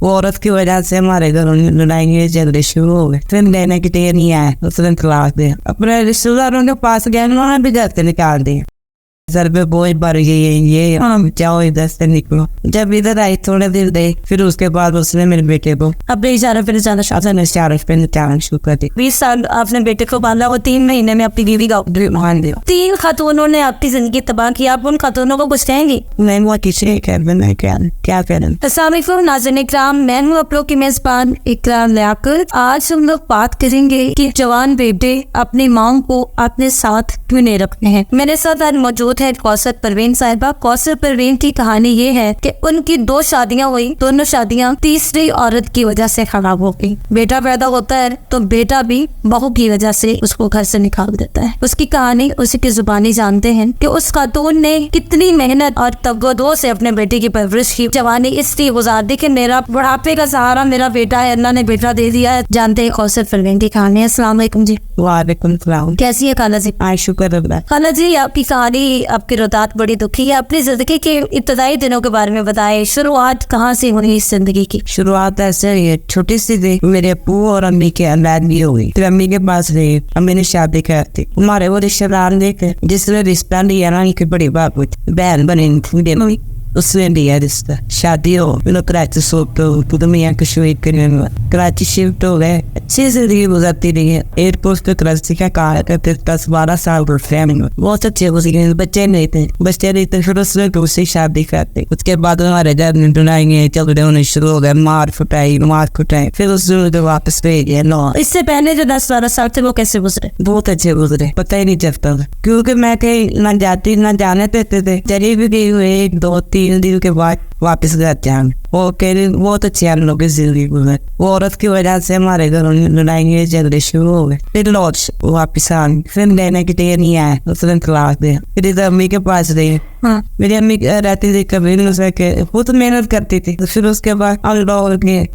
वो औरत की वजह से हमारे घरों में लड़ाई झगड़े शुरू हो गए। फिर लेने के लिए नहीं आए, उसने तलाक दिया। अपने रिश्तेदारों के पास गए, उन्होंने भी घर से निकाल दिया। सर पे बोझ बढ़ गई, ये जाओ इधर से निकलो। जब इधर आई थोड़े दिन रही, फिर उसके बाद उसने मेरे बेटे को अपने इशारे पे निचाना शुरू कर दी। 20 साल आपने बेटे को पाला और 3 महीने में अपनी बीवी का मान दिया। 3 खातूनों ने आपकी जिंदगी तबाह की। आप उन खातूनों को कुछ कहेंगी? नहीं, वो किसी क्या करें। अस्सलाम नाज़रीन इकराम, मैं हूँ आप लोग की मेजबान इकराम लियाकत। आज हम लोग बात करेंगे कि जवान बेटे अपनी माँ को अपने साथ क्यों नहीं रखते हैं। मेरे साथ आज मौजूद है कौसर परवीन साहिबा। कौसर परवीन की कहानी ये है कि उनकी 2 शादियां हुई, दोनों शादियां तीसरी औरत की वजह से खराब हो गई। बेटा पैदा होता है तो बेटा भी बहू की वजह से उसको घर से निकाल देता है। उसकी कहानी उसी की जुबानी जानते हैं कि उस खातून ने कितनी मेहनत और तगदो से अपने बेटे की परवरिश की। जवानी इसलिए गुजार दी कि मेरा बुढ़ापे का सहारा मेरा बेटा है, अल्लाह ने बेटा दे दिया है। जानते हैं कौसर परवीन की कहानी। अस्सलाम वालेकुम जी। वालेकुम सलाम। कैसी है खाला जी? शुक्र अल्लाह। खाला जी, आपकी कहानी, आपकी रोतात बड़ी दुखी है। अपनी जिंदगी के इब्तदाई दिनों के बारे में बताएं। शुरुआत कहाँ से हुई इस जिंदगी की? शुरुआत ऐसे ही है, छोटी सी थी। मेरे अब्बू और अम्मी के औलाद भी हो गई। फिर अम्मी के पास रही, अम्मी ने शादी कर दी। हमारे वो रिश्तेदार देखे, जिसने रिश्ता लिया ना, उनकी बड़ी बाबू बहन बनी, उसने लिया रिश्ता। शादी हो, कराची शिफ्ट हो, मियाँ कश्मीर कराची शिफ्ट हो गए। अच्छी जिंदगी गुजरती रही है। एयरपोर्ट पे कराची का काम करते 10-12 साल बहुत अच्छे गुजरे। बच्चे नहीं थे। फिर उसने दूसरी शादी करते। उसके बाद हमारे घर में लड़ाइयाँ झगड़े होने शुरू हो गए, मार कुटाई। फिर उसने वापस ले गया लाहौर। इससे पहले जो 10-12 साल थे वो कैसे गुजरे? बहुत अच्छे गुजरे, पता ही नहीं चलता था, क्योंकि मैं कहीं ना जाती ना जाने देते थे। चली भी गई हुई 1-2-3 दिन के बाद वापस घर जाए। वो कह रही बहुत अच्छी हम लोग की जिंदगी गुजरी। वो औरत की वजह से हमारे घरों में लड़ाई झगड़े शुरू हो गए। फिर लौट वापस आ गई। फिर लेने के लिए नहीं आए, उसने तलाक दिया। फिर इधर अम्मी के पास रही। मेरी अम्मी रहती थी कभी बहुत मेहनत करती थी। फिर उसके बाद हम लाहौर गए।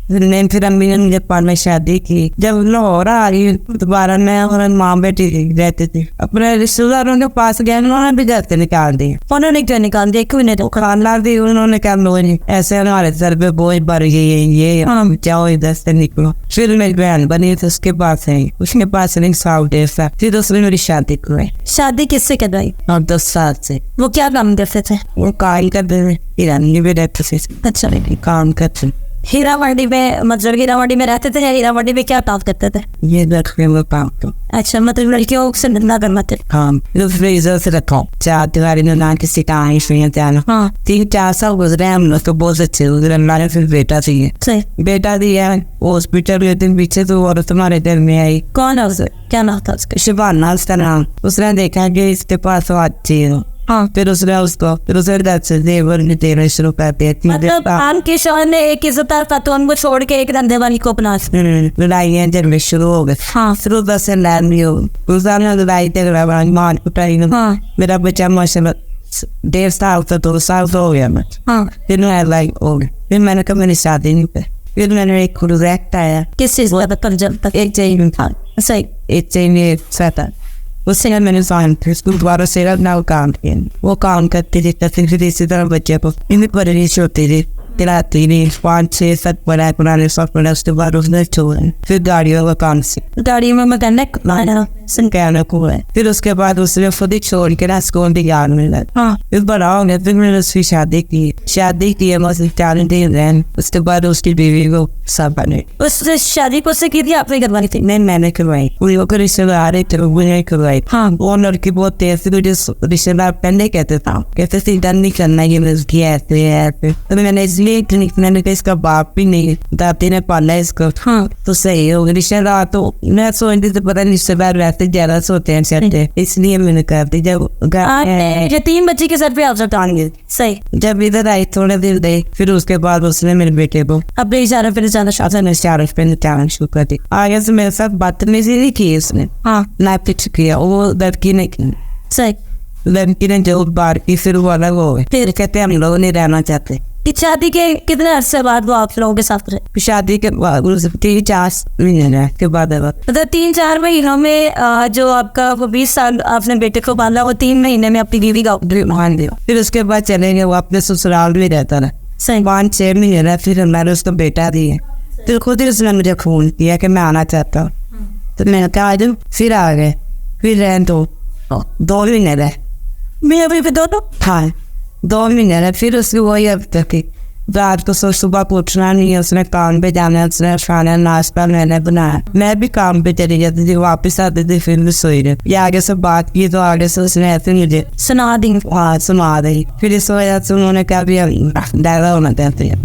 फिर अम्मी ने मुझे पालने शादी की। जब लाहौर आ रही दोबारा, मैं और माँ बेटी रहती थी। अपने रिश्तेदारों के पास गए, उन्होंने भी घर से निकाल दिया। उन्होंने क्या निकाल दिया? क्यों नहीं? खाना दी। उन्होंने क्या ऐसे हमारे सर पे बोझ बढ़ गई, ये जाओ इधर से निकलो। फिर मेरी बहन बनी तो उसके पास है, उसके पास नहीं 1.5 फिर उसने मेरी शादी करवाई। शादी किससे करवाई? और 10 साल से। वो क्या काम करते थे? वो काम करते थे, ईरानी भी रहते थे। अच्छा, काम करते। हीरावाड़ी में, मतलब हीरावाड़ी में रहते थे या हीरावाड़ी में क्या काम करते थे? ये रखने में काम तो। अच्छा, मतलब लड़कियों से धंधा करवाते? हाँ, फ्रीजर से रखा 4 दिवारी में ना किसी का जाना। हाँ, 3-4 साल गुजरे हम लोग तो बहुत अच्छे गुजरे। अल्लाह ने फिर बेटा चाहिए, बेटा दिया। हॉस्पिटल गए थे पीछे, तो औरत तुम्हारे घर में आई। कौन है उसे? क्या नाम था उसका? शिबाना उसका नाम। उसने देखा कि इसके पास अच्छी है। हाँ, फिर उसने देना शुरू कर दिया। मतलब आम के शौहर ने एक इज्जतदार खातून को छोड़ के एक धंधे वाली को अपना लड़ाइयाँ झगड़े शुरू हो गए। हाँ, फिर उधर से लैंड भी हो गई। लड़ाई झगड़ा मार कुटाई। मेरा बच्चा माशाल्लाह 1.5 साल से 2 साल तो हो गया मैं। फिर मैं लाइक हो गई। फिर मैंने कहा मेरी शादी नहीं कर। फिर मैंने एक प्रोजेक्ट आया। किस चीज तक? एक चाहिए था, सही एक चाहिए था। उससे मैंने दोबारा से ना काम किया। वो काम करती थी, फिर इसी तरह बच्चे को इनमें परवरिश होती थी। 5-6-7 पुराने सब पढ़ा। उसके बाद उसने छोड़ा। फिर गाड़ियों का काम से, गाड़ियों में मैकेनिक को है। फिर उसके बाद उसने खुद ही छोड़ के ना स्कूल भी याद मिला। फिर बड़ा हो गया। फिर मैंने उसकी शादी की उसके बाद उसकी बीवी को सब बने। उसने शादी को से की थी? आपने करवाई थी? नहीं, मैंने करवाई। रिश्तेदार करवाई। हाँ, वो लड़की बहुत तेज थी। रिश्तेदार पहले कहते थे डर नहीं करना, ये ऐसे है। तो मैंने मैंने कहा इसका बाप भी नहीं, दादी ने पाला इसको। हाँ, तो सही हो गया। रिश्तेदार तो मैं सोचती थी पता नहीं रिश्तेदार वैसे ज्यादा सोते हैं, इसलिए मैंने कर दी। जब 3 बच्चे के सर पे अवसर टांगे। सही। जब इधर आई थोड़े दिन रही, फिर उसके बाद उसने मेरे बेटे को अपने इशारे पे निचाना शुरू कर दी। आगे से मेरे साथ बदतमीजी नहीं की उसने। हाँ, ना कुछ किया। वो लड़की ने की। सही। लड़की ने जो बार की, फिर वो अलग हो गए। फिर कहते हम लोग नहीं रहना चाहते। शादी के कितने अरसे बाद वो आप लोगों के साथ रहे? शादी के बाद 3-4 महीने के बाद। मतलब 3-4 महीनों में जो आपका वो 20 साल आपने बेटे को पाला, वो 3 महीने में अपनी बीवी का मान दिया। फिर उसके बाद चले गए। वो अपने ससुराल में रहता रहा। 5-6 महीने रहा, फिर मैंने उसको बेटा दिया। फिर खुद ही उसने मुझे फ़ोन किया कि मैं आना चाहता हूँ, तो मैंने कहा आ जाओ। फिर आ गए, फिर रहे 2 महीने रहे। मैं अभी भी दोनों हाँ 2 महीने रहे। फिर उसकी वही अब तक थी, रात को सुबह को उठना नहीं है, उसने काम पे जाना है, उसने खाना नाश्ता मैंने बनाया, मैं भी काम पे चली जाती थी, वापस आती थी, फिर भी सोई रहे। या आगे से बात की तो आगे से उसने ऐसे मुझे सुना दी। हाँ सुना दी। फिर इस वजह से उन्होंने कहा भी दादा होना चाहते हैं।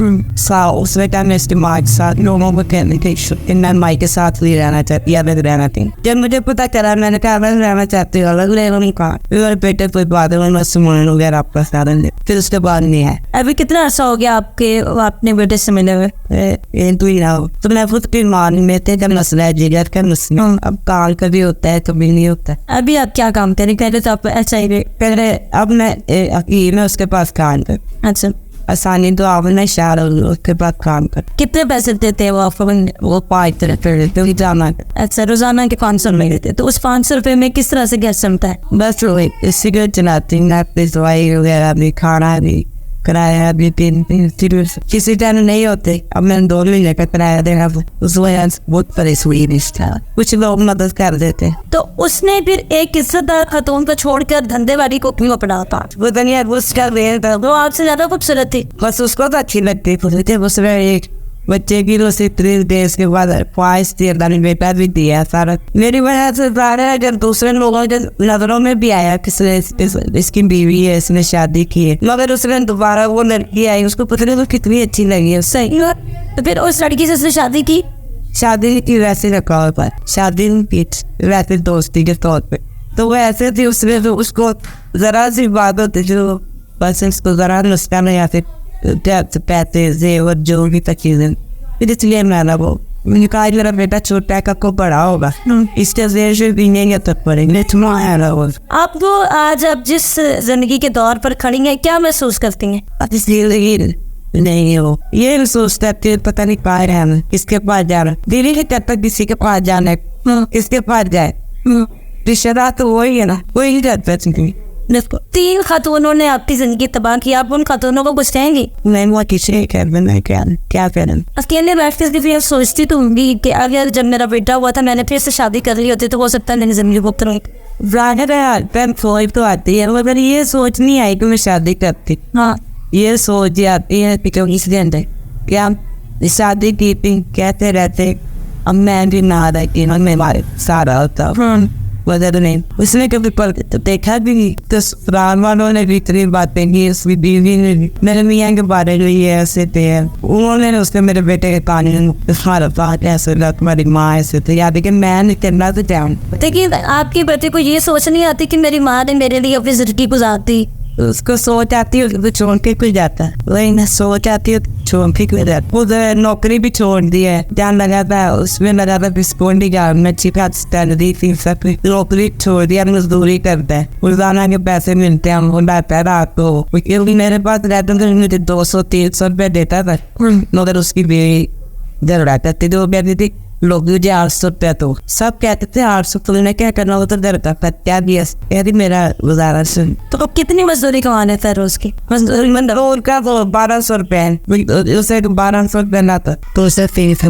उसने कहा मैं इसके माँ के साथ लोगों को कहने के मैं माई के साथ भी रहना चाहती या अलग रहना थी। जब मुझे पता चला मैंने कहा अलग रहना चाहती हूँ, अलग रहना कहा। फिर बेटे कोई बात है सुमन वगैरह आपका साधन दे। फिर उसके बाद नहीं है। अभी कितना अर्सा हो गया आपके अपने बेटे से मिले हुए? तो मैं खुद की मान में थे जब मसला है जिगर का मसला। अब काम कभी होता है कभी नहीं होता। अभी आप क्या काम करें? पहले तो आप ऐसा ही पहले अब मैं उसके पास काम कर। अच्छा आसानी तो आप नहीं शहर उसके पास काम कर। कितने पैसे देते हैं वो आपको? वो 5 तरह रोजाना। अच्छा रोजाना के 500 रुपये देते हैं। तो उस 500 रुपये में किस तरह से घर चलता है? बस सिगरेट चलाती हूँ, दवाई वगैरह भी, खाना भी, किराया भी, किसी टाइम नहीं होते। अब मैंने 2 महीने का किराया देना, उस वजह से बहुत परेशानी था। कुछ लोग मदद कर देते। तो उसने फिर एक इज्जतदार खातून को छोड़कर धंधे वाली को क्यों अपना था? वो दुनिया उसका वो आपसे ज्यादा खूबसूरत थी। बस उसको तो अच्छी लगती थी। उसने एक बच्चे की तो 30 देश के बाद 5 बेटा भी दिया सारा मेरी वजह से। सारा जब दूसरे लोगों के नजरों में भी आया किसने इसकी बीवी है, इसने शादी की है, मगर उसने दोबारा वो लड़की आई, उसको पता नहीं तो कितनी अच्छी लगी है। सही। तो फिर उस लड़की से उसने शादी की वैसे रखा हुआ पर शादी की वैसे दोस्ती के तौर पे। तो वो ऐसे थी, उसने तो उसको जरा सी बात होती जो बस इसको जरा नुस्खा नहीं आते पैसे जेवर जो भी चीजें। फिर इसलिए मैंने वो मैंने कहा मेरा बेटा छोटा है, कब को बड़ा होगा, इसके जेर से भी नहीं तक पड़ेंगे। आप वो आज आप जिस जिंदगी के दौर पर खड़ी हैं क्या महसूस करती हैं? नहीं हो ये महसूस करती है, पता नहीं कहाँ रहना, किसके पास जाना, दिल्ली के तब तक किसी के पास जाना है, किसके पास जाए। रिश्तेदार तो वही है ना, वही जाता है। 3 खातूनों ने आपकी जिंदगी तबाह की, आप उन खातूनों को कुछ कहेंगी? मैं वो किसी क्या करें। अकेले बैठते थे फिर सोचती तो होंगी कि अगर जब मेरा बेटा हुआ था मैंने फिर से शादी कर ली होती तो हो सकता है मेरी जिंदगी बहुत सोच तो आती है, मगर ये सोच नहीं आई कि मैं शादी करती। हाँ ये सोच आती है कि इस दिन क्या शादी की थी, कहते रहते अब मैं भी ना रहती हूँ, मैं सारा होता वजह नहीं। उसने कभी पर देखा भी नहीं। तो ससुराल वालों ने भी इतनी बातें की, उसकी बीवी ने भी मेरे मियाँ के बारे में ये ऐसे थे, उन्होंने उसने मेरे बेटे के कानून ऐसे तुम्हारी माँ ऐसे थे याद है कि मैं नहीं करना तो जाऊँ। देखिए आपके बेटे को ये सोच नहीं आती कि मेरी माँ ने मेरे लिए अपनी जिंदगी गुजारती। उसको सोच आती है तो छोड़ के कोई जाता है, वही ना सोच आती है छोड़ के कोई जाता है। उधर नौकरी भी छोड़ दी है, ध्यान लगाता है उसमें लगाता बिस्पोंडी जा में चिका दी थी सब नौकरी छोड़ दिया, मजदूरी करता है, रोजाना के पैसे मिलते हैं, वो लाता है रात को। मेरे पास रहता तो मुझे 200-300 रुपये देता था, मगर उसकी बेटी झगड़ा करती थी, वो कहती थी लोग मुझे 800 रुपया तो सब कहते थे 800 तो मैंने क्या करना होता डर का क्या दिया यारी मेरा गुजारा सुन। तो कितनी मजदूरी कमाने था रोज की? मजदूरी उनका तो 1200 रुपया है, उसे 1200 रुपया ना था तो उसे फीस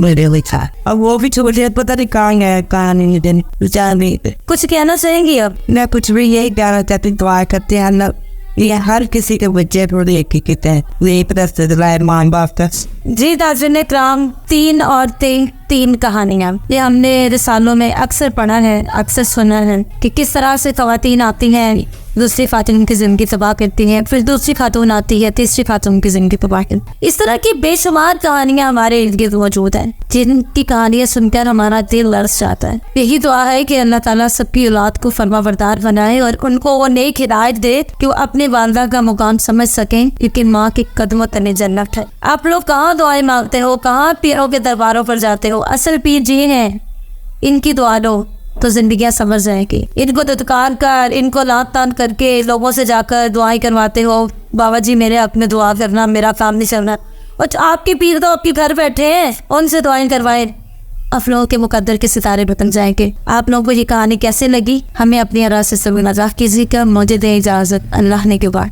था। अब वो भी छोटे पता नहीं कहाँ गया, कहाँ नहीं देने। कुछ कहना चाहेंगी अब? मैं कुछ भी यही कहना चाहती, दुआ करते हैं अल्लाह ये हर किसी के बच्चे थोड़ी एक ही कहते हैं, यही प्रश्न दिलाए माँ बाप का। जी नाज़रीन इकराम, 3 औरतें 3 कहानियाँ, ये हमने रिसालों में अक्सर पढ़ा है, अक्सर सुना है कि किस तरह से ख़वातीन आती हैं, दूसरी खातून की ज़िंदगी तबाह करती हैं, फिर दूसरी खातून आती है, तीसरी खातून की ज़िंदगी तबाह करती। इस तरह की बेशुमार कहानियाँ हमारे इर्द गिर्द मौजूद हैं, जिनकी कहानियाँ सुनकर हमारा दिल लर्ज़ जाता है। यही दुआ है कि अल्लाह ताला सबकी औलाद को फरमाबरदार बनाए और उनको वो नेक हिदायत दे कि वो अपने वालिदा का मुकाम समझ सकें, क्योंकि माँ के कदमों तले जन्नत है। आप लोग कहाँ दुआएं मांगते हो, कहाँ पीरों के दरबारों पर जाते हो? असल पीर जी हैं, इनकी दुआ लो तो जिंदगियां समझ जाएंगी। इनको दुदकार कर, इनको लात तान करके लोगों से जाकर दुआएं करवाते हो, बाबा जी मेरे हक में दुआ करना, मेरा काम नहीं चलना। और आपके पीर तो आपके घर बैठे हैं, उनसे दुआएं करवाएं, आप लोगों के मुकद्दर के सितारे बदल जाएंगे। आप लोगों को ये कहानी कैसे लगी हमें अपनी आरा से ज़रूर आगाह कीजिएगा। मुझे दें इजाज़त, अल्लाह ने के बाद।